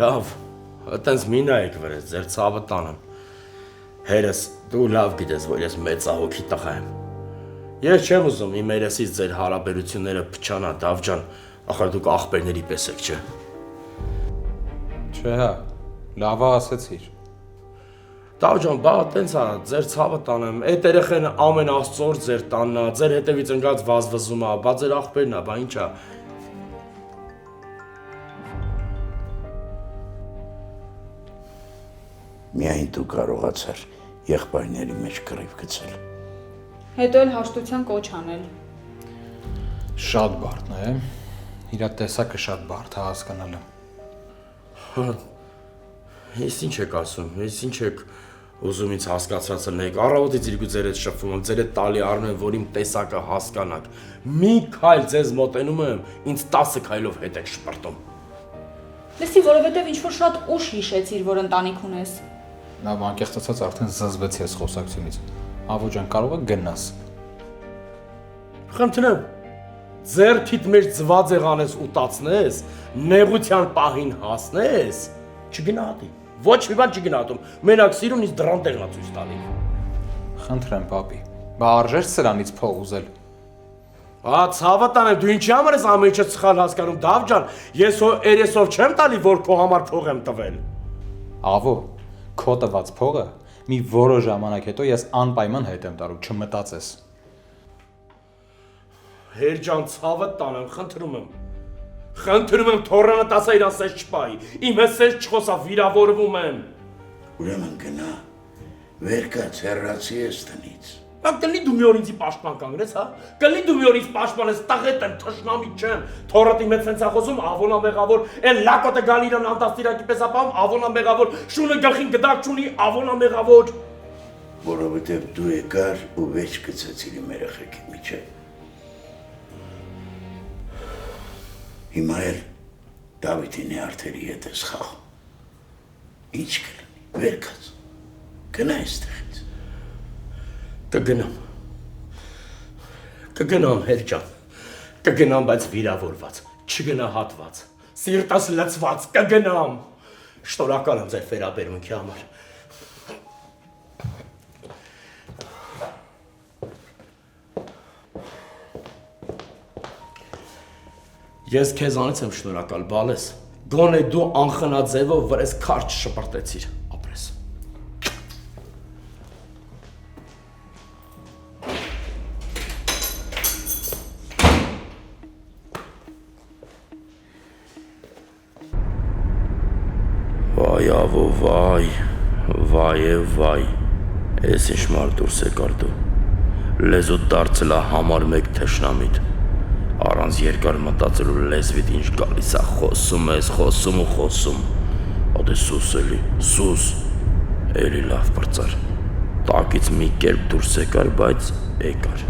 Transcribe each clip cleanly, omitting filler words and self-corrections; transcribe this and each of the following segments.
Լավ, այտենց մի նայեք վրես, ձեր ցավը տանեմ։ Հերս, դու լավ գիտես, որ ես մեծահոգի տղա եմ։ Ես չեմ ուզում իմ երեսից ձեր հարաբերությունները փչանա, Դավջան, ախր դուք ախպերների պես եք, չէ։ Չէ հա, լավա ասեցիր։ Դավջան, բա տենց ա, ձեր ցավը տանեմ, այդ երեխեն ամեն աստծոր ձեր տանն ա, ձեր հետևից ընկած վազվզում ա, բա ձեր ախպերն ա, բա ինչ ա։ Միայն դու կարողացար եղբայրների մեջ կռիվ գցել։ Հետո էլ հաշտության կոչ անել։ Շատ բարդ է, իրա տեսակը շատ բարդ է հասկանալը։ Ես ինչ եք ասում, ես ինչ եք ուզում ինձ հասկացած լնեք, առավոտից իրգու ձեր հետ շփվում եմ, ձեր հետ տալի առնում եմ, որ իմ տեսակը հասկանաք։ Մի քայլ ձեզ մոտենում եմ, ինձ 10 քայլով հետ եք շպրտում։ Լսի, որովհետև ինչ-որ շատ ուշ հիշեցիր, որ ընտանիք ունես։ Լավ, անկեղծացած արդեն զզվեցի ես խոսակցությունից։ Ավո ջան, կարող է գնաս։ Խնդրեմ, ձեռքիդ մեջ ձված եղանես ուտացնես, նեղության պահին հասնես, չգնահատի, ոչ մի բան չգնահատում, մենակ սիրուն ինձ դրան տեղնա ցույց տալի։ Խնդրեմ, պապի, բա արժեր սրանից փող ուզել։ Ցավը տանեմ, դու ինչի համար ես ամեն ինչը սխալ հասկանում, Դավջան, ես հո երեսով չեմ տալի, որ քո համար փող եմ տվել։ Ավո, քո տված փողը մի որոշ ժամանակ հետո ես անպայման հետ եմ տալու, չմտածես։ Հերջան, ցավը տանեմ, խնդրում եմ։ Խնդրում եմ թորանը տասա իրան սես չպայի, իմ հետ սես չխոսա, վիրավորվում եմ։ Ուրեմն գնա, վեր կաց հեռացի ես տնից։ Բա կլի դու մի օր ինձի պաշտպան կանգնես, հա։ Կլի դու մի օր ինձ պաշտպանես, տաղետ եմ, թշնամի չեմ։ Թորատի մեծ սենց ախոսում, ավոնա մեղավոր, էլ լակոտը գալի իրան անտաստիրակի պես ապահում, ավոնա մեղավոր, շունը գլխին գդակ չունի, ավոնա մեղավոր։ Որովհետև դու եկար ու վեճ գցեցիր իմ երեխեքի միջև։ Հիմա էլ Դավիթի նյարդերի հետ ես խաղում։ Ինչ կլինի, վեր կաց, գնա այստեղից։ Կգնամ, հերջան, կգնամ, բայց վիրավորված, չգնահատված, սիրտս լցված, կգնամ, շնորհակալ եմ ձեր վերաբերմունքի համար։ Ես քեզանից եմ շնորհակալ, բալես, գոնե դու անխնա ձևով վրես քարջ շպրտեցիր, ապրես։ Վայ ավո վայ, վայ է վայ, ես ինչ մար դուրս եկար դու, լեզուդ դարձել է համար մեկ թշնամիտ, առանց երկար մտածելու լեզվիդ ինչ գալիս է, խոսում ես, խոսում ու խոսում, ադե սուս էլի, սուս, էլի լավ պրծար, տակից մի կերպ դուրս եկար, բայց եկար։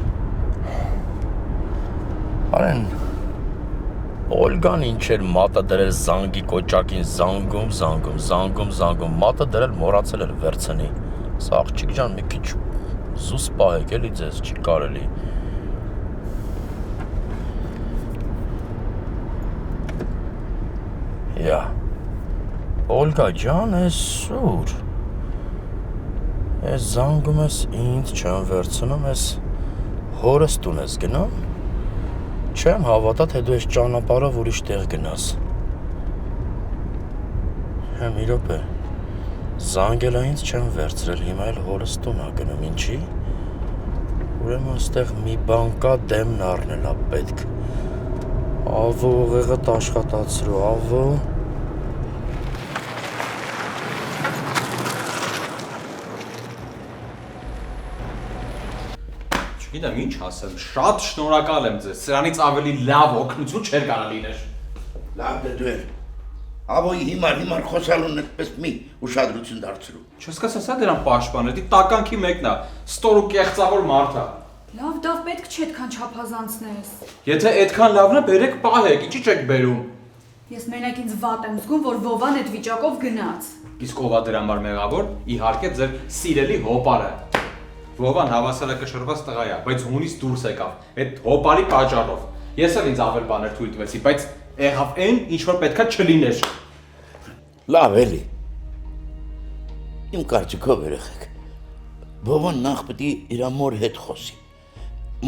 Արեն, Օլգան ինչ էր մատը դրել զանգի կոճակին, զանգում, մատը դրել մորացել էր վերցնի, սա աղջիկ ջան մի քիչ զուս պահեք էլի ձեզ, չի կարելի։ Յա, Օլգա ջան, ես սուր, ես զանգում ես ինձ, չեմ վերցնում, ես հորս տուն ես գնամ, չեմ հավատա, թե դու ես ճանապարհով ուրիշ տեղ գնաս։ Հեմ իրոք է, զանգելա ինձ չեմ վերցրել, հիմա էլ հորս տուն ա գնում, ինչի։ Ուրեմն ստեղ մի բան կա, դեմն առնել ա պետք։ Ավո, ուղեղդ աշխատացրու, ավո։ Գիտեմ ինչ ասեմ, շատ շնորհակալ եմ ձեզ, սրանից ավելի լավ օգնություն չէր կարող լինել։ Լավ դե դու էլ։ Ավոյի հիմար խոսալուն այդպես մի ուշադրություն դարձրու։ Չսկսես հա դրան պաշտպանել, դի տականքի մեկն է, ստոր ու կեղծավոր մարդ է։ Լավ, դավ պետք չէ այդքան չափազանցնես։ Եթե այդքան լավն է, բերեք պահեք, ինչի՞ չեք բերում։ Ես մենակ ինձ վատ եմ զգում, որ Վովան այդ վիճակով գնաց։ Իսկ ով է դրա համար մեղավոր, իհարկե ձեր սիրելի հոպարը։ Վովան հավասարակշռված տղա է, բայց հունից դուրս եկավ այդ հոպարի պատճառով։ Ես էլ ինձ ավել բաներ թույլ տվեցի, բայց եղավ այն, ինչ որ պետքա չլիներ։ Լավ էլի։ Իմ կարծիքով երեխեք։ Բովան նախ պետք է իր մոր հետ խոսի։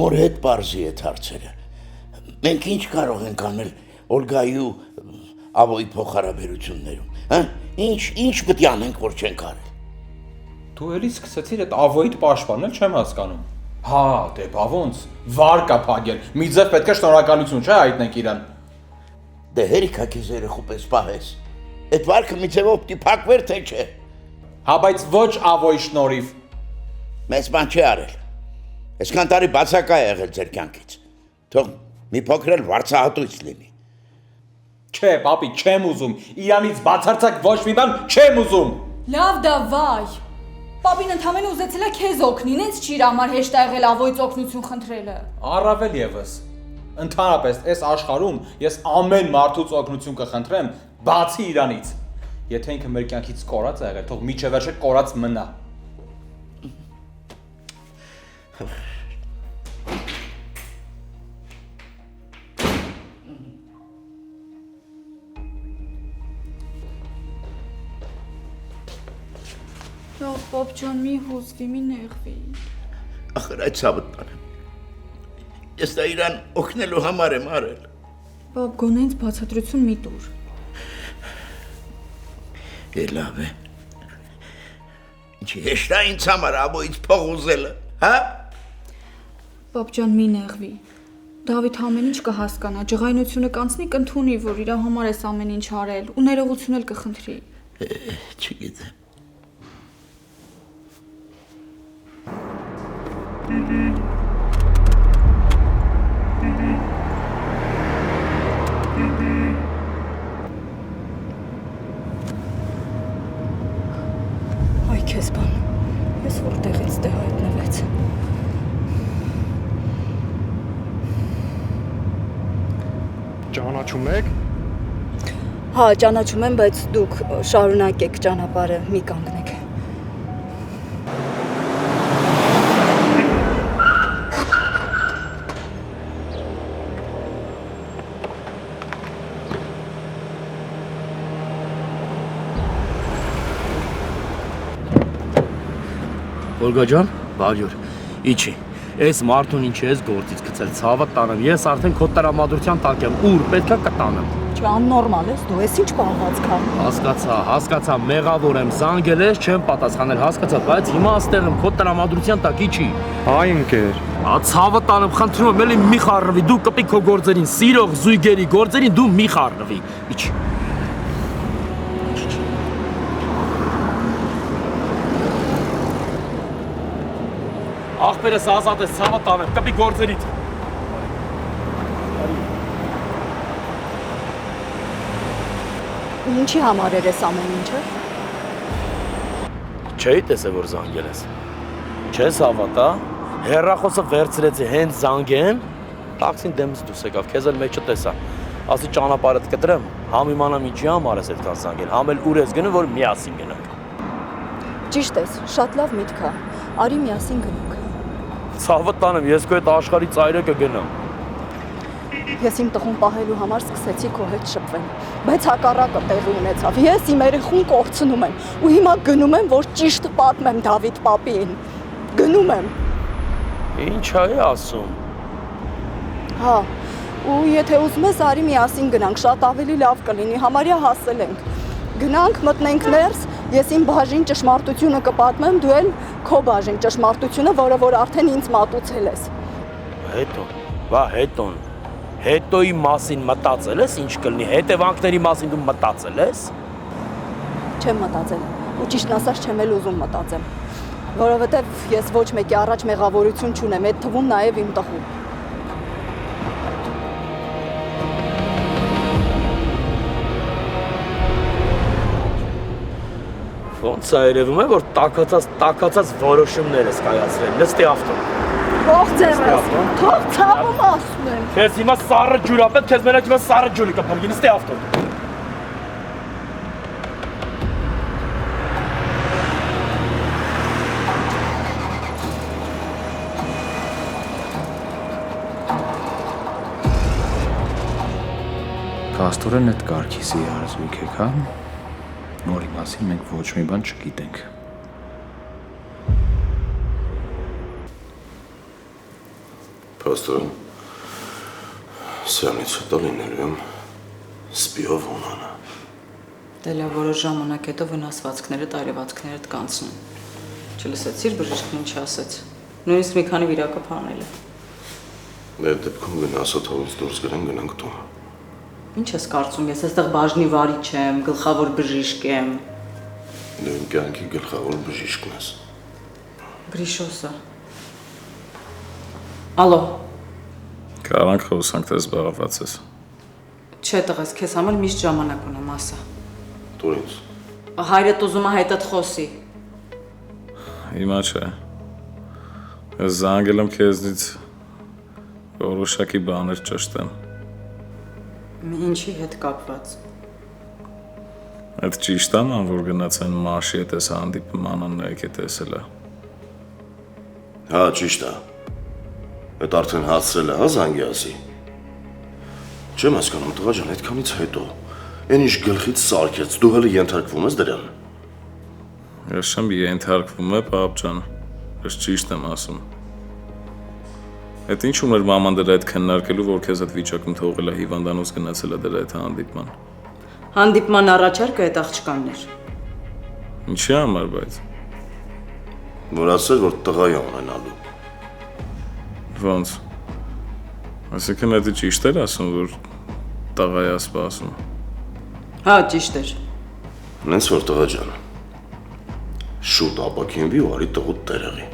Մոր հետ բարձի այդ հարցերը։ Մենք ինչ կարող ենք անել Օլգայի ու Ավոյի փոխհարաբերություններում, հա? Ինչ պետք է անենք, որ չենք արել։ Դու էլի սկսեցիր այդ Ավոյիդ պաշտպանել, չեմ հասկանում։ Հա, դե բա ոնց, վար կա փագել։ Մի ձև պետք է շնորհակալություն չէ հայտնենք իրան։ Դե հերիքա քեզ երեխու պես պահես։ Այդ վարկը մի ձևով պիտի փակվեր թե չէ։ Հա, բայց ոչ Ավոյի շնորհիվ։ Մեծ բան չի արել։ Այսքան տարի բացակա է եղել ձեր կյանքից։ Թող մի փոքր էլ վարձահատույց լինի։ Չէ, պապի, չեմ ուզում։ Իրանից բացարձակ ոչ մի բան չեմ ուզում։ Լավ դա վայ։ Պապին ընդամենը ուզեցել է քեզ օգնին, ինձ չի իր համար հեշտ է եղել Ավոյից օգնություն խնդրելը։ Առավել եւս։ Ընդհանրապես, այս աշխարհում ես ամեն մարդուց օգնություն կխնդրեմ, բացի իրանից։ Եթե ինքը մեր կյանքից կորած է եղել, թող միջև վերջը կորած մնա։ Պապ ջան, մի հուզվի, մի նեղվի։ Ախր այդ ցավը տանեմ։ Ես դա իրան օգնելու համար եմ արել։ Պապ, գոնե ինձ բացատրություն մի տուր։ Լավ է։ Ինչի հեշտ է ինձ համար Ավոյից փող ուզելը, հա? Պապ ջան, մի նեղվի։ Դավիթ ամեն ինչ կհասկանա, ջղայնությունը կանցնի կընդունի, որ իր համար էս ամեն ինչ արել, ու ներողություն էլ կխնդրի։ Չգիտեմ։ Այ քեզ բան, ես որտեղից դե հայտնվեց։ Ճանաչում եք։ Հա, ճանաչում եմ, բայց դուք շարունակեք ճանապարհը, մի կանգնեք։ Օլգա ջան, բարյոր։ Իջի։ Այս մարդուն ինչ ես գործից գցել, ցավը տանեմ։ Ես արդեն քո տրամադրության տակ եմ։ Ուր պետքա կտանեմ։ Չէ, աննորմալ ես, դու ես ինչ բաղվածք կա։ Հասկացա, մեղավոր եմ, զանգել ես, չեմ պատասխանել, հասկացա, բայց հիմա աստեղ եմ քո տրամադրության տակ, իջի։ Այ ընկեր։ Ցավը տանեմ, խնդրում եմ, էլի մի խառնվի, դու կպի քո գործերին, սիրող զույգերի գործերին դու մի խառնվի։ Իջի։ Ախպերս ազատ ես, ցավը տանեմ, կպի գործերիդ։ Ինչի համար էր ես ամեն ինչը։ Չէի տեսել, որ զանգել ես։ Չես հավատա, հեռախոսը վերցրեցի հենց զանգեն, տաքսին դեմս դուրս եկավ, քեզ էլ մեջը տեսա։ Ասի ճանապարհդ կտրեմ, համ իմանամ ինչի համար ես այդքան զանգել, համ էլ ուր ես գնում, որ միասին գնանք։ Ճիշտ ես, շատ լավ միտք է։ Արի միասին գնանք։ Ցավը տանեմ, ես քո հետ աշխարհի ծայրը կգնամ։ Ես իմ տղուն պահելու համար սկսեցի քո հետ շփվել, բայց հակառակը տեղի ունեցավ։ Ես իմ երեխուն կորցնում եմ ու հիմա գնում եմ, որ ճիշտ պատմեմ Դավիթ պապին։ Գնում եմ։ Ինչ է ասում։ Հա, ու եթե ուզում ես, արի միասին գնանք, շատ ավելի լավ կլինի, համարյա հասել ենք։ Գնանք, մտնենք ներս, ես իմ բաժին ճշմարտությունը կպատմեմ, դու էլ քո բաժին ճշմարտությունը, որը որ արդեն ինձ մատուցել ես։ Հետոյի մասին մտածել ես, ինչ կլինի, հետևանքների մասին դու մտածել ես։ Չեմ մտածել, ու ճիշտն ասած չեմ էլ ուզում մտածել, որովհետև ես ոչ մեկի առաջ մեղավորություն չունեմ, այդ թվում նաև իմ տղու։ Ոնց է երևում է, որ տակացած որոշումներ ես կայացրել, լստի ավտո։ Թող ձեռս, թող ցավում ասում եմ։ Քեզ հիմա սառը ջուր ա պետք, քեզ մենակ հիմա սառը ջուրի կփրկի, լստի ավտո։ Կաստորեն այդ կարգիսի հարզույք եք, հա։ Նորի մասին մենք ոչ մի բան չգիտենք։ Պաստոր, սրանից հետո լինելու եմ սպիով ունանը։ Դե լավ, որոշ ժամանակ հետո վնասվածքները, տարեվածքներդ կանցնեն։ Չլսեցիր բժիշկն ինչ ասեց։ Նույնիսկ մի քանի վիրակապ անել է։ Այդ դեպքում գնացա թողից դուրս գրեն գնանք տուն։ Ինչ ես կարծում, ես այստեղ բաժնի վարիչ եմ, գլխավոր բժիշկ եմ։ Դու իմ կյանքի գլխավոր բժիշկն ես։ Գրիշոսը։ Ալո։ Կարանք խոսանք, թե զբաղված ես։ Չէ, տղես, քեզ համար միշտ ժամանակ ունեմ, ասա։ Տուր ինձ։ Հայրդ ուզում է հետդ խոսի։ Հիմա չէ։ Ես զանգել եմ քեզնից որոշակի բաներ ճշտեմ։ Ինչի հետ կապված։ Այդ ճիշտ է, որ գնացեն Մաշի հետ ես հանդիպման աննայք է տեսել է։ Հա, ճիշտ է։ Այդ արդեն հասցրել է, հա, զանգի ասի։ Չեմ հասկանում, տղա ջան, այդքանից հետո այն ինչ գլխից սարքեց, դու հələ ենթարկվում ես դրան։ Ես չեմ ենթարկվում է, պապ ջան։ Ես ճիշտ եմ ասում։ Այդ ինչու՞ մեր մաման դրա հետ քննարկելու, որ քեզ այդ վիճակում թողել է հիվանդանոց գնացել է դրա հետ հանդիպման։ Հանդիպման առաջարկը այդ աղջկանն էր։ Ինչի համար բայց։ Որ ասել, որ տղա է ունենալու։ Ոնց։ Այսինքն դա ճիշտ էր ասում, որ տղա է սպասում։ Հա, ճիշտ էր։ Նենց որ տղա ջան։ Շուտ ապակինվի ու արի տղուտ տերեղի։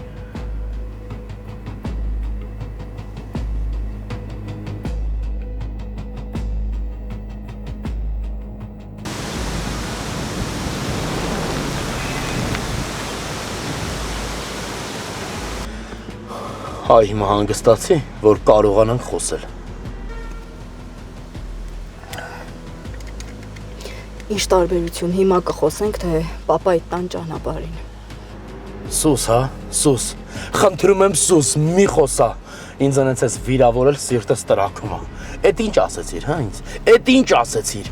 Հա, հիմա հանգստացի, որ կարողանանք խոսել։ Ինչ տարբերություն, հիմա կխոսենք, թե պապայի տան ճանապարհին։ Սուս, հա, սուս։ Խնդրում եմ սուս, մի խոսա։ Ինձ անց ես վիրավորել սիրտս տրակում է։ Էդ ինչ ասեցիր, հա, ինձ։ Էդ ինչ ասեցիր։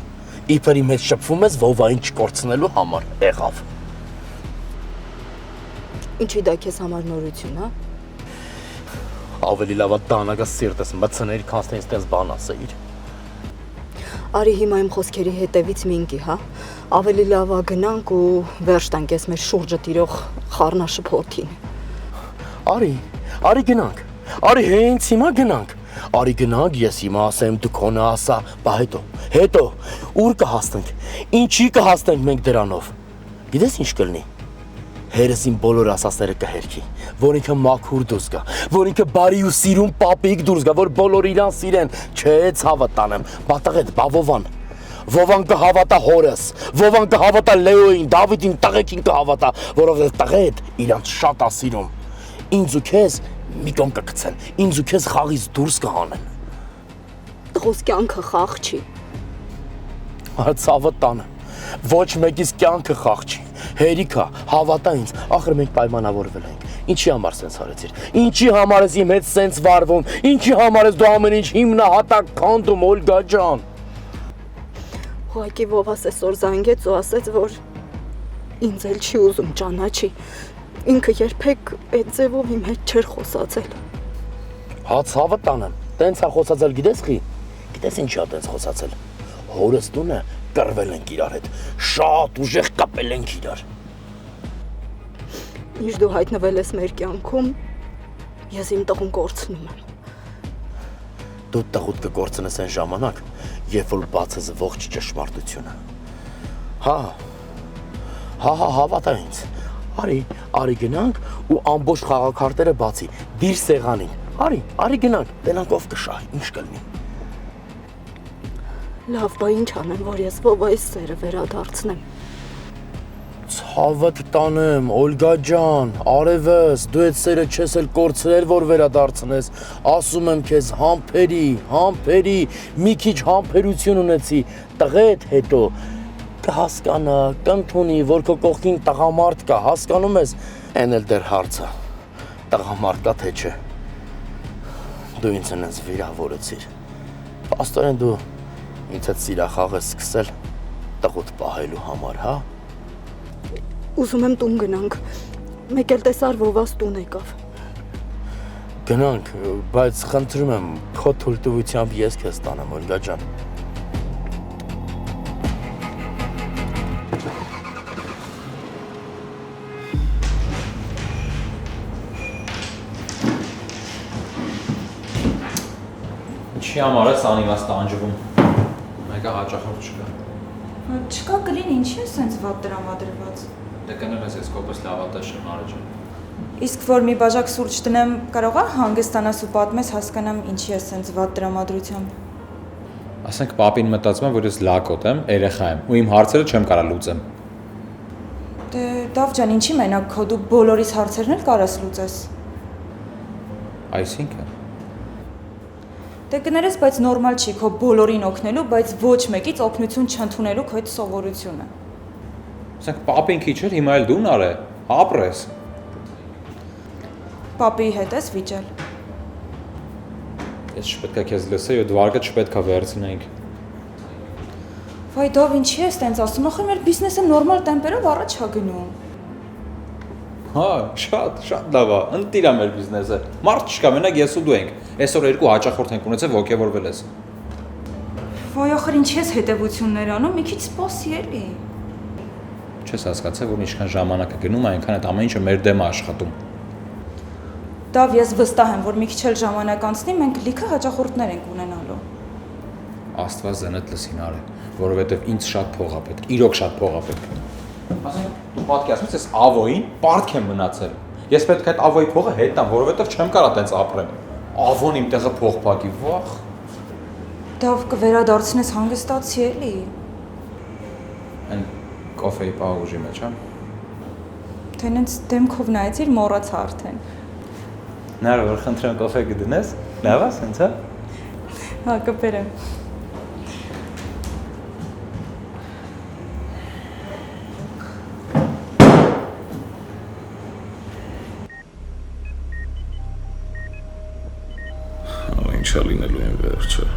Իբր իմ հետ շփվում ես Վովային չկորցնելու համար, եղավ։ Ինչի դա քեզ համար նորություն, հա։ Ավելի լավ է դանակը սիրտս մտցներ, քան թե ինձ բան ասեիր։ Արի հիմա իմ խոսքերի հետևից մի ընկի, հա։ Ավելի լավ է գնանք ու վերջ տանք ես մեր շուրջը տիրող խառնաշփոթին։ Արի գնանք։ Արի հենց հիմա գնանք։ Արի գնանք, ես հիմա ասեմ, դու քոնը ասա, բա հետո ուր կհասնենք։ Ինչի կհասնենք մենք դրանով։ Գիտես ինչ կլինի։ Հերս իմ բոլոր ասածները կհերքի, որ ինքը մաքուր դուրս գա, որ ինքը բարի ու սիրուն պապիկ դուրս գա, որ բոլորը իրան սիրեն, չէ, ցավը տանեմ, բատաղետ, բա Վովան կհավատա հորս, Վովան կհավատա Լեոյին, Դավիթին, տղեկին կհավատա, որովհետև տղետ իրանց շատ է սիրում։ Ինձ ու քեզ մի կողմ կգցեն, ինձ ու քեզ խաղից դուրս կհանեն։ Տղոս կյանքը խաղ չի։ Ցավը տանեմ, ոչ մեկիս կյանքը խաղ չի։ Հերիքա, հավատա ինձ, ախր մենք պայմանավորվել ենք։ Ինչի համար սենց արեցիր։ Ինչի համար ես իմ հետ սենց վարվում։ Ինչի համար ես դու ամեն ինչ հիմնահատակ քանդում, Օլգա ջան։ Ուղղակի Վովաս այսօր զանգեց ու ասեց, որ ինձ էլ չի ուզում ճանաչի։ Ինքը երբեք այդ ձևով իմ հետ չէր խոսացել։ Հա, ցավը տանեմ։ Տենց է խոսացել, գիտես խի։ Գիտես ինչի է տենց խոսացել։ Հորս տունը կռվել ենք իրար հետ, շատ ուժեղ կապել ենք իրար։ Ինչ դու հայտնվել ես մեր կյանքում, ես իմ տղուն կորցնում եմ։ Դու տղուտ կկորցնես այն ժամանակ, երբ որ բացես ողջ ճշմարտությունը։ Հա, հավատա ինձ։ Արի գնանք ու ամբողջ խաղաքարտերը բացի, դիր սեղանին։ Արի գնանք, տենանք ով կշահի, ինչ կլինի։ Լավ, բա ինչ անեմ, որ ես Վովայի սերը վերադարձնեմ։ Ցավդ տանեմ, Օլգա ջան, արևս, դու այդ սերը չես էլ կորցրել, որ վերադարձնես։ Ասում եմ քեզ, համբերի, մի քիչ համբերություն ունեցի, տղեդ հետո կհասկանա, կընդունի, որ քո կողքին տղամարդ կա, հասկանում ես, այն էլ դեռ հարցը։ Տղամարդ կա թե չէ։ Դու ինձ այնպես վիրավորեցիր։ Պաստորեն դու ինձ հետ սիրախաղ ես սկսել տղուտ պահելու համար, հա։ ուզում եմ տուն գնանք։ Մեկ էլ տեսար Վովաս տուն եկավ։ Գնանք, բայց խնդրում եմ, քո թույլտվությամբ ես քեզ տանեմ, Օլգա ջան։ Ինչի համար է անիմաստ տանջվում։ Մեկը հաճախորդ չկա։ Չկա գրին, ինչի է սենց վատ տրամադրված։ Դե կներես ես կոպս լավատես չեմ արեջը։ Իսկ որ մի բաժակ սուրճ տնեմ, կարող է հանգստանաս ու պատմես հասկանամ ինչի է սենց վատ տրամադրությամբ։ Ասենք պապին մտածում եմ, որ ես լակոտ եմ, երեխա եմ ու իմ հարցերը չեմ կարա լուծեմ։ Դե Դավ ջան, ինչի մենակ քո դու բոլորիս հարցերն էլ կարաս լուծես։ Այսինքն Դե կներես, բայց նորմալ չի քո բոլորին օգնելու, բայց ոչ մեկից օգնություն չընդունելու քո այդ սովորությունը։ ասենք պապին քիչ էր, հիմա էլ դու նարե, ապրես։ Պապիի հետ ես վիճել։ Ես չպետք է քեզ լսեի, ու դվարկը չպետք է վերցնենք։ Վայ Դավ, ինչի ես տենց ասում, ախր մեր բիզնեսը նորմալ տեմպերով առաջ է գնում։ Հա, շատ լավ է, ընտիր է մեր բիզնեսը։ Մարդ չկա, մենակ ես ու դու ենք։ Այսօր երկու հաճախորդ ենք ունեցել, ոգևորվել ես։ Վայ ախր ինչի ես հետևություններ անում, մի քիչ սպասի էլի։ Չես հասկացել, որ ինչքան ժամանակ է գնում, այնքան այդ ամեն ինչը մեր դեմ է աշխատում։ Դավ, ես վստահ եմ, որ մի քիչ էլ ժամանակ անցնի, մենք լիքը հաճախորդներ ենք ունենալու։ Աստված զենդ լսին արե, որովհետև ինձ շատ փող է պետք, իրոք շատ փող է պետք։ Ասենք դու պատկերացնում ես Ավոյին պարտք եմ մնացել։ Ես պետք է այդ Ավոյի փողը հետ տամ, որովհետև չեմ կարա տենց ապրեմ։ Ավոն իմ տեղը փող փակի, վախ։ Դավ կվերադարձնես հանգստացի էլի։ Այն կոֆեի պաուժի մեջ, հա։ Թե նենց դեմքով նայեցիր մոռացա արդեն։ Նարը որ խնդրեմ կոֆե կդնես, լավ է սենց, հա։ Հա, կբերեմ։ Ինչա լինելու են վերջը։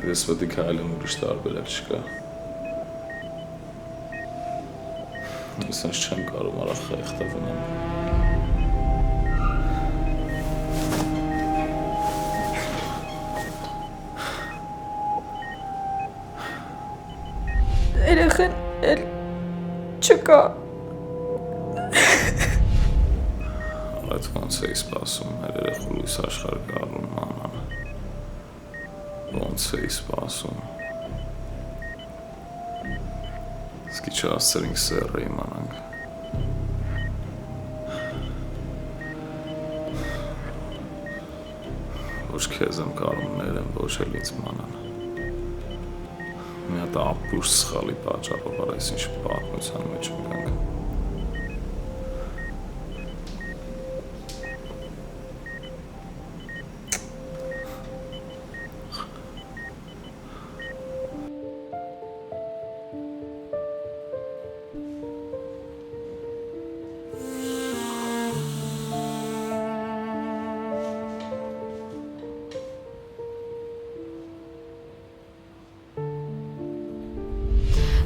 Ես պետք է այլեմ ուրիշ տարբերակ չկա։ Ես ինձ չեմ կարող արա խեղդվում եմ։ Երեխեն էլ չկա։ Այդ ոնց էի սպասում, մեր երեխու լույս աշխարհ գալուն մանան։ Ոնց էի սպասում։ Սկի չասցրինք սերը իմանանք։ Ոչ քեզ եմ կարող ներեմ, ոչ էլ ինձ մանան։ Մի հատ ապուշ սխալի պատճառով այս ինչ պատմության մեջ ընկանք։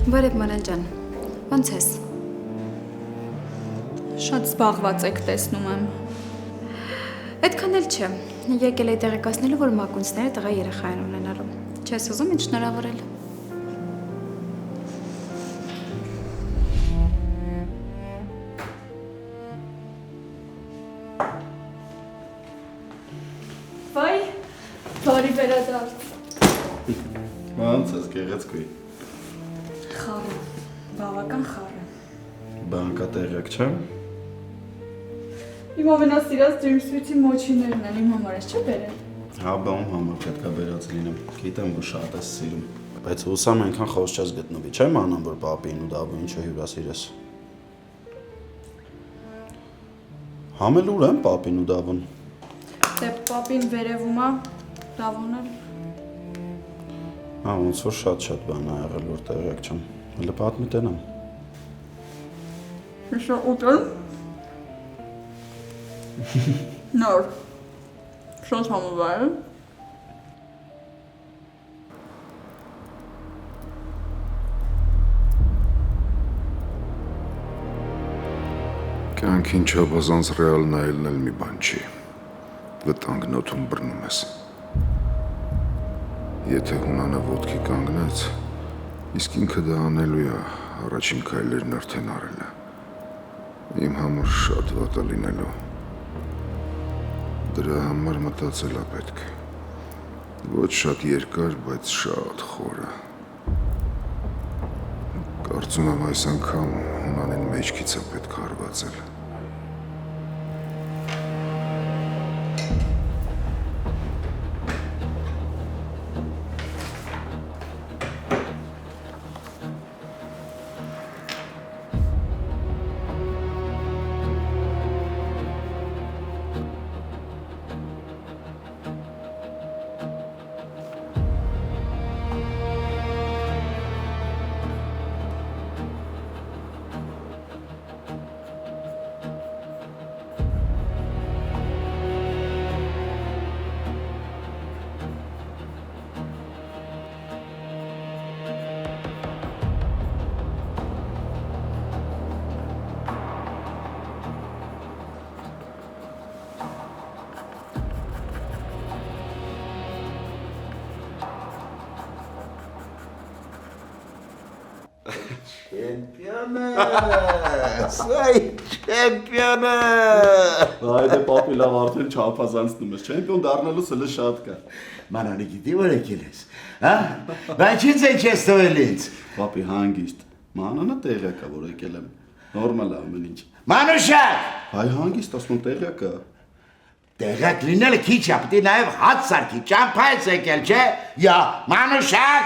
Բարև Մանան ջան, ո՞նց ես։ Շատ զբաղված եք տեսնում եմ։ Այդքան էլ չէ։ Եկել էի տեղեկացնելու, որ մակունցները տղա երեխա են ունենալու։ Չես ուզում ինձ շնորհավորել։ Վայ, բարի վերադարձ։ Ոնց ես գեղեցկուի։ Խառը, բավական խառը։ Բանկատեղյակ չէ։ Իմ ամենասիրած ջերմսույթի մոչիներն են իմ համար ես չէ բերել։ Հա, բամ համար պետք է վերած լինեմ։ Գիտեմ, որ շատ ես սիրում, Բայց հուսամ այնքան խոս չես գտնվի, չէ՞ մանան, որ պապին ու դավոյին չհյուրասիրես։ Համել ուր են պապին ու դավոն։ Դե պապին վերևում է, Դավոն էլ։ Ոնց որ շատ բան ա եղել, որ տեղյակ չեմ։ Հələ պատմի տենամ։ Հիշա ուտել։ Նոր։ Շատ համավայր։ Կյանքին չափազանց ռեալ նայելն էլ մի բան չի։ Վտանգնոթում բռնում ես։ Եթե հունանը ոտքի կանգնեց, իսկ ինքը դա անելու է, առաջին քայլերն արդեն արել է։ Իմ համար շատ վատ է լինելու։ Դրա համար մտածել է պետք։ Ոչ շատ երկար, բայց շատ խորը։ Կարծում եմ այս անգամ հունանին մեջքից է պետք հարվածել։ Չեմպիոնը։ Այդե պապի լավ արդեն չափազանցնում ես, չեմպիոն դառնալու սլը շատ կա։ Մանանի գիտի որ եկել ես, հա? Բայց ինչ ես տվել ինձ։ Պապի հանգիստ, մանանը տեղյակ է, որ եկել եմ, նորմալ է ամեն ինչ։ Մանուշակ։ Հայ հանգիստ, ասում եմ տեղյակ է։ Տեղյակ լինելը քիչ է, պետք է նաև հաց սարքի, ճամփա ես եկել, չէ՞։ Յա, Մանուշակ։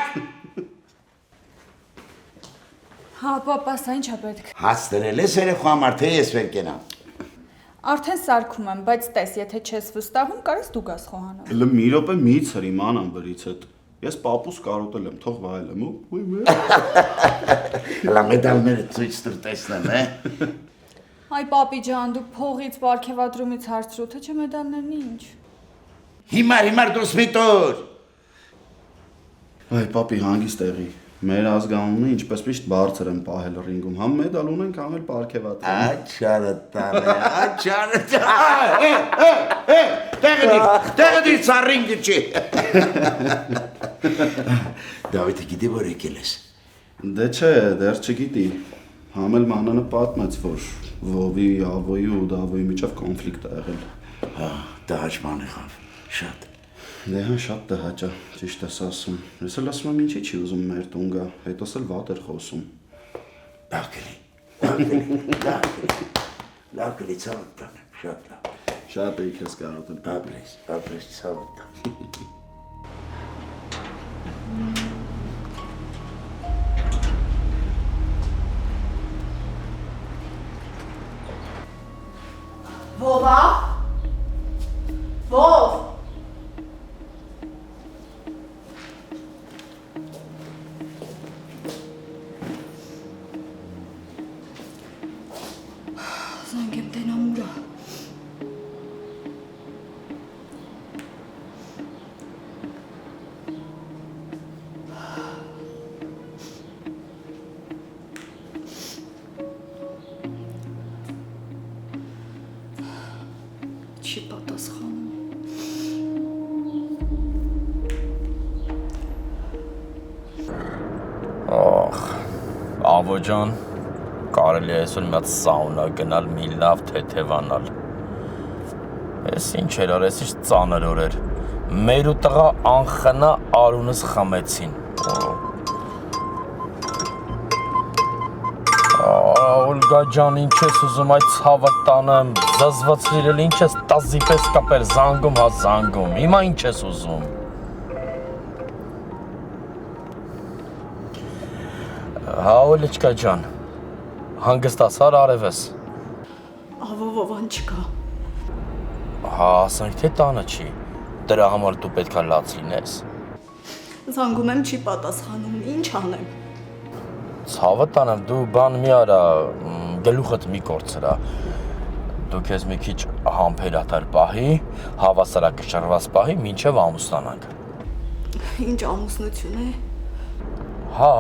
Հա, պապա, սա ինչ է պետք։ Հաց դրել ես երեխու համար, թե ես վեր կենամ։ Արդեն սարքում եմ, բայց տես, եթե չես վստահում, կարես դու գաս խոհանալ։ Հələ մի րոպե մի ցրի մանան վրից հետ։ Ես պապուս կարոտել եմ, թող վայելեմ ու։ Հələ մեդալները ցույց տուր տեսնեմ, է։ Այ պապի ջան, դու փողից, պարգևատրումից հարցրու, թե չէ մեդալներն ինչ։ Հիմար դուրս մի տուր։ Այ պապի հանգիստ տեղի։ Մեր ազգանունը ինչպես միշտ բարձր են պահել ռինգում, համ մեդալ ունենք, համ էլ պարգևատրում։ Աչարը տեղը սարինգը չի։ Դավիթը գիտի որ եկել ես։ Դե չէ, դեռ չգիտի։ Համ էլ մանանը պատմեց, որ Վովի, Ավոյի ու Դավոյի միջև կոնֆլիկտ է եղել։ Հա, դահաճման եղավ, շատ։ Դե հա շատ տհաճ է, ճիշտ ես ասում։ Ես էլ ասում եմ ինչի չի ուզում մեր տուն գա, հետոս էլ վատ էր խոսում։ Լավ կլի ցավդ տանեմ, շատ լավ։ Շատ էի քեզ կարոտել։ Ապրես ցավդ տանեմ։ Վովա։ Վով։ Զանգ եմ տենամուրա։ Չի պատասխանում։ Ավո ջան, կարելի է այսօր մի հատ սաունա գնալ, մի լավ թեթևանալ։ Էս ինչ էր արես, ինչ ծանր օր էր։ Մեր ու տղա անխնա արունս խմեցին։ Օլգա ջան, ինչ ես ուզում այդ ցավը տանեմ, զզվաց լինել, ինչ ես տազի պես կապել, զանգում հա զանգում, հիմա ինչ ես ուզում։ Հա, Օլեչկա ջան։ Հանգստացար արևես։ Ավովովան չկա։ Հա, ասենք թե տանը չի։ Դրա համար դու պետքա լաց լինես։ Զանգում եմ չի պատասխանում, ինչ անեմ։ Ցավը տանեմ, դու բան մի արա, գլուխդ մի կորցրա։ Դու քեզ մի քիչ համբերատար պահի, հավասարակշռված պահի, մինչև ամուսնանանք։ Ինչ ամուսնություն է։ Հա,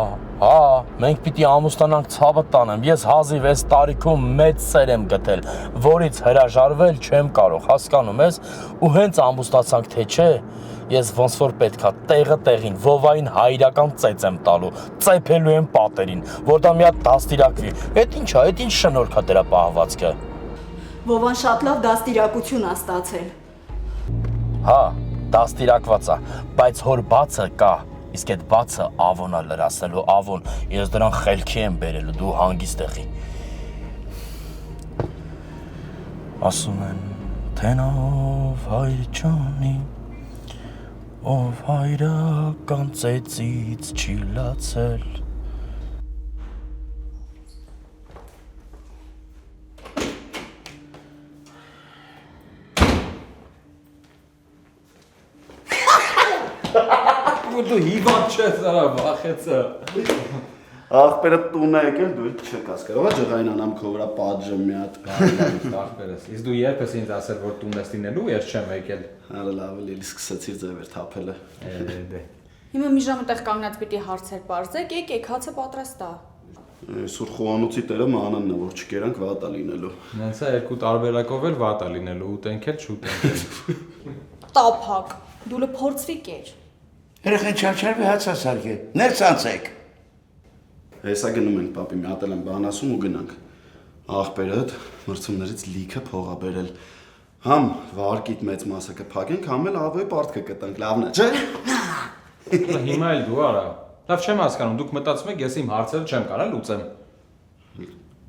մենք պիտի ամուսնանանք ցավը տանեմ։ Ես հազիվ այս տարիքում մեծ սեր եմ գտել, որից հրաժարվել չեմ կարող, հասկանում ես, ու հենց ամուսնացանք թե չէ, ես ոնց որ պետքա տեղը տեղին Վովային հայրական ծեծ եմ տալու, ծեփելու եմ պատերին, որ դա մի հատ դաստիարակվի։ Էդ ի՞նչ է, էդ ինչ շնորհք է դրա պահվածքը։ Վովան շատ լավ դաստիարակություն ա ստացել։ Հա, դաստիարակված է, բայց հոր բացը կա, իսկ այդ բացը Ավոնա լրացնելու Ավոն, ես դրան խելքի եմ բերելու, դու հանգիստ եղի։ Ասում են, թե նա ով հայր ջանի, ով հայրական ծեծից չի լացել։ Դու հիվանդ չես արա, վախեցը։ Աղբերը տուն է եկել, դու չկաս կարող է ջղային անամ քո վրա պատժը մի հատ։ Աղբերս, իսկ դու երբ ես ինձ ասել, որ տուն ես լինելու, ես չեմ եկել։ Արա լավ է, լիլի սկսեցիր ձևեր թափելը։ Դե։ Հիմա մի ժամ այդտեղ կանգնած պիտի հարցեր բարձեք, եկեք, հացը պատրաստ է։ Այսօր խոհանոցի տերը մանանն է, որ չկերանք վատ է լինելու։ Նենց է երկու տարբերակով էլ վատ է լինելու, ուտենք էլ չուտենք էլ։ Տափակ, դուլը փորձվի կեր։ Երեխեն չարչարվի հաց ասարգե, ներս անցեք։ Հեսա գնում ենք, պապի, մի հատ եմ բան ասում ու գնանք։ Աղբերդ մրցումներից լիքը փող ա բերել։ Համ վարկիդ մեծ մասը կփակենք, համ էլ ավոյ պարտքը կտանք, լավն է, չէ։ Հիմա էլ դու արա։ Լավ չեմ հասկանում, դուք մտածում եք, ես իմ հարցերը չեմ կարող լուծեմ։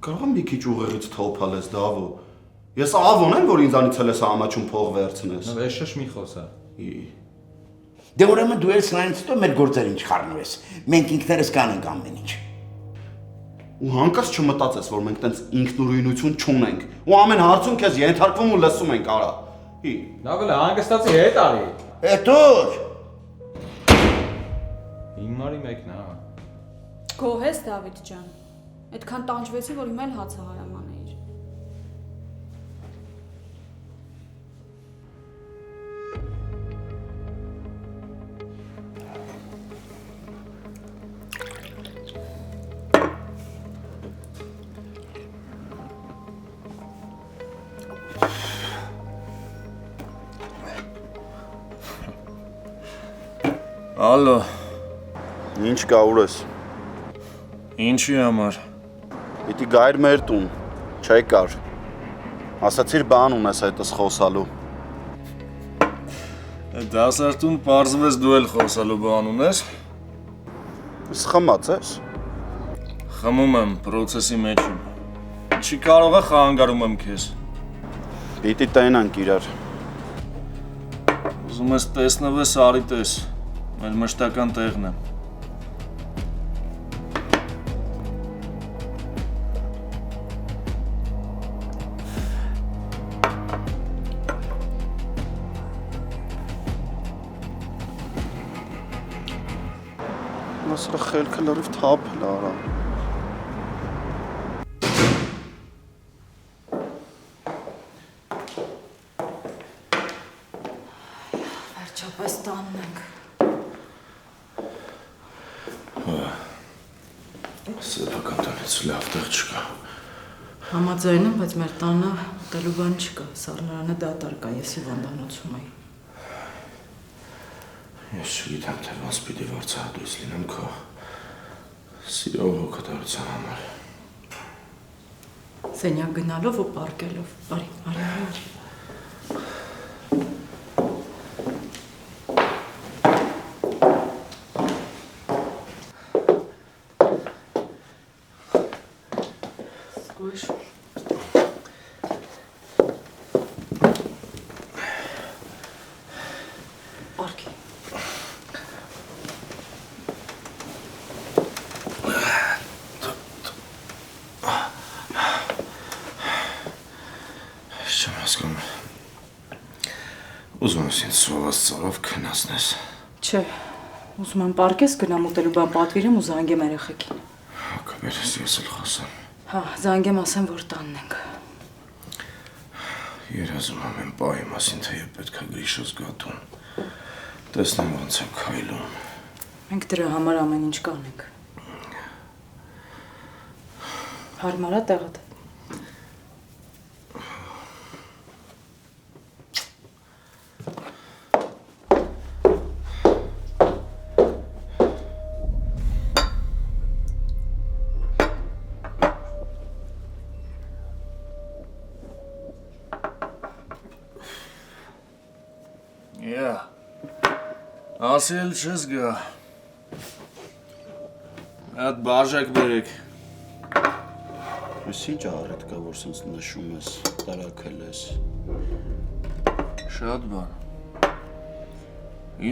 Կարող եմ մի քիչ ուղեղից թոփալ ես, Դավո։ Ես Ավոն եմ, որ ինձանից էլ ես ամաչում փող վերցնես։ Նո, ես շշ մի խոսա։ Դե ուրեմն դու էլ սրանից հետո մեր գործերին չխառնվես։ Մենք ինքներս կանենք ամեն ինչ։ Ու հանկարծ չմտածես, որ մենք տենց ինքնուրույնություն չունենք։ Ու ամեն հարցում քեզ ենթարկվում ու լսում ենք, արա։ Լավ էլ հանգստացի հետ արի։ Էտոր։ Հիմարի մեկն է։ Գոհես Դավիթ ջան։ Այդքան տանջվեցի, որ հիմա էլ հացը հարամանեիր։ Ալո, Ինչ կա ուր ես։ ինչի համար։ Պիտի գայր մեր տուն, չեկար։ Ասացիր բան ունես այդս խոսալու։ Դասարտուն պարզվեց դու էլ խոսալու բան ունես։ Սխմած ես։ Խմում եմ, պրոցեսի մեջ եմ։ Չի կարող է խանգարում եմ քեզ։ Պիտի տենանք իրար։ Ուզում ես տեսնվես արի տես, մեր մշտական տեղն է։ Սրա խելքը լրիվ թափել արա։ Վերջապես տանն ենք։ Սեփական տնից լավ տեղ չկա։ Համաձայն եմ, բայց մեր տանը ուտելու բան չկա։ Սառնարանը դատարկ կա, ես հիվանդանոցում եմ։ Ես չգիտեմ, թե ոնց պիտի վարձահատույց լինեմ քո սիրո հոգատարության համար։ Սենյակ գնալով ու պարկելով։ Բարի, արի։ Ուզում ես ինձ սոված ծառով քնացնես։ Չէ, ուզում եմ պարկես գնամ ուտելու բան պատվիրեմ ու զանգեմ երեխեքին։ Կբերես ես էլ խոսեմ։ Հա, զանգեմ ասեմ, որ տանն ենք։ Երազում եմ են պահի մասին, թեև պետք է Գրիշոս գատուն։ Տեսնեմ ոնց է քայլում։ Մենք դրա համար ամեն ինչ կանենք։ Հարմարա տեղդ։ Ասել չես գա։ Այդ բաժակ բերեք։ Ես ինչ առետ կա, որ սենց նշում ես, տարակել ես։ Շատ բան։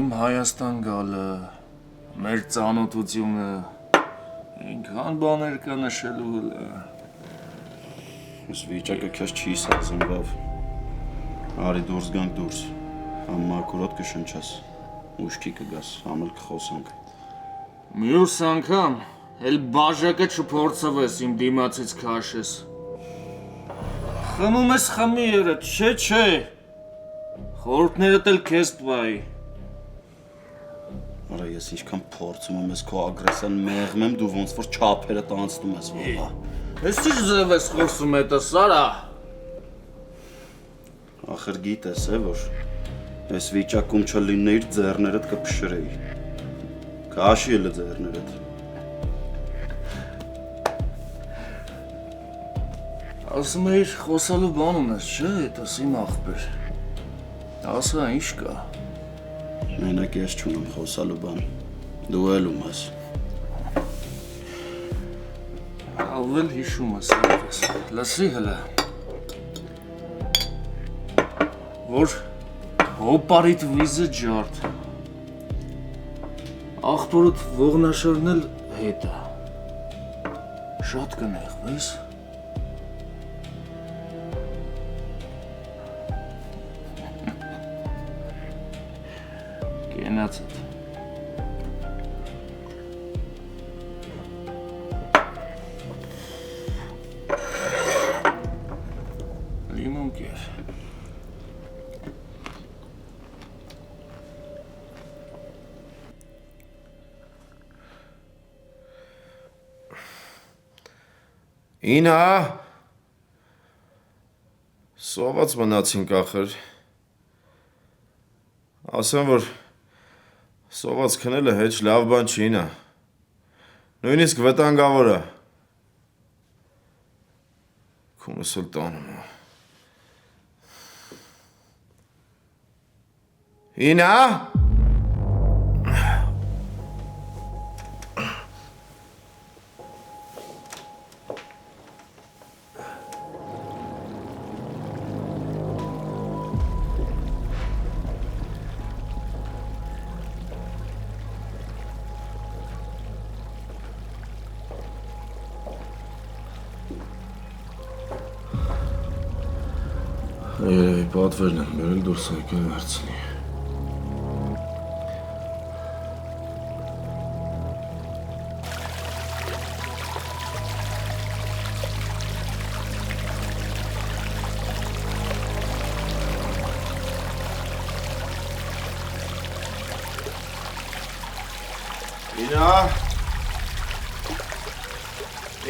Իմ Հայաստան գալը, մեր ծանոթությունը, ինքան բաներ կա նշելու հլը։ Ես վիճակը քեզ չի սազնվավ։ Արի դուրս գանք դուրս, համ մակուրոտ կշնչես, ուշքի կգաս, համ էլ կխոսանք։ Մյուս անգամ, էլ բաժակը չփորձվես իմ դիմացից քաշես։ Խմում ես խմի երդ, չէ։ Խորհուրդներդ էլ քեզ տվայի։ Արա ես ինչքան փորձում եմ ես քո ագրեսիան մեղմեմ, դու ոնց որ չափերը տանցնում ես ողա։ Ես ինչ ձև ես խոսում հետս, արա։ Ախր գիտես է, որ ես վիճակում չլինեիր ձեռներդ կփշրեի։ Քաշի էլ ձեռներդ։ Ասում էիր խոսալու բան ունես, չէ՞, հետս իմ աղբեր։ Ասա, ինչ կա։ Մենակ ես չունեմ խոսալու բան։ Դու էլ ունես։ Ավել հիշում ես, այդպես։ Լսի հլը։ Որ հոպարիտ վիզը ջարդ։ Աղբորդ ողնաշարն էլ հետ է։ Շատ կնեղվես։ Կենացդ։ Լիմոն կեր։ Ինա սոված մնացինք ախր։ Ասեմ, որ սոված քնելը հեչ լավ բան չի նա։ Նույնիսկ վտանգավոր է։ Քունս էլ տանում է։ Ինա Երևի պատվերն եմ բերել դուրս եկել վերցնի։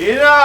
Ինա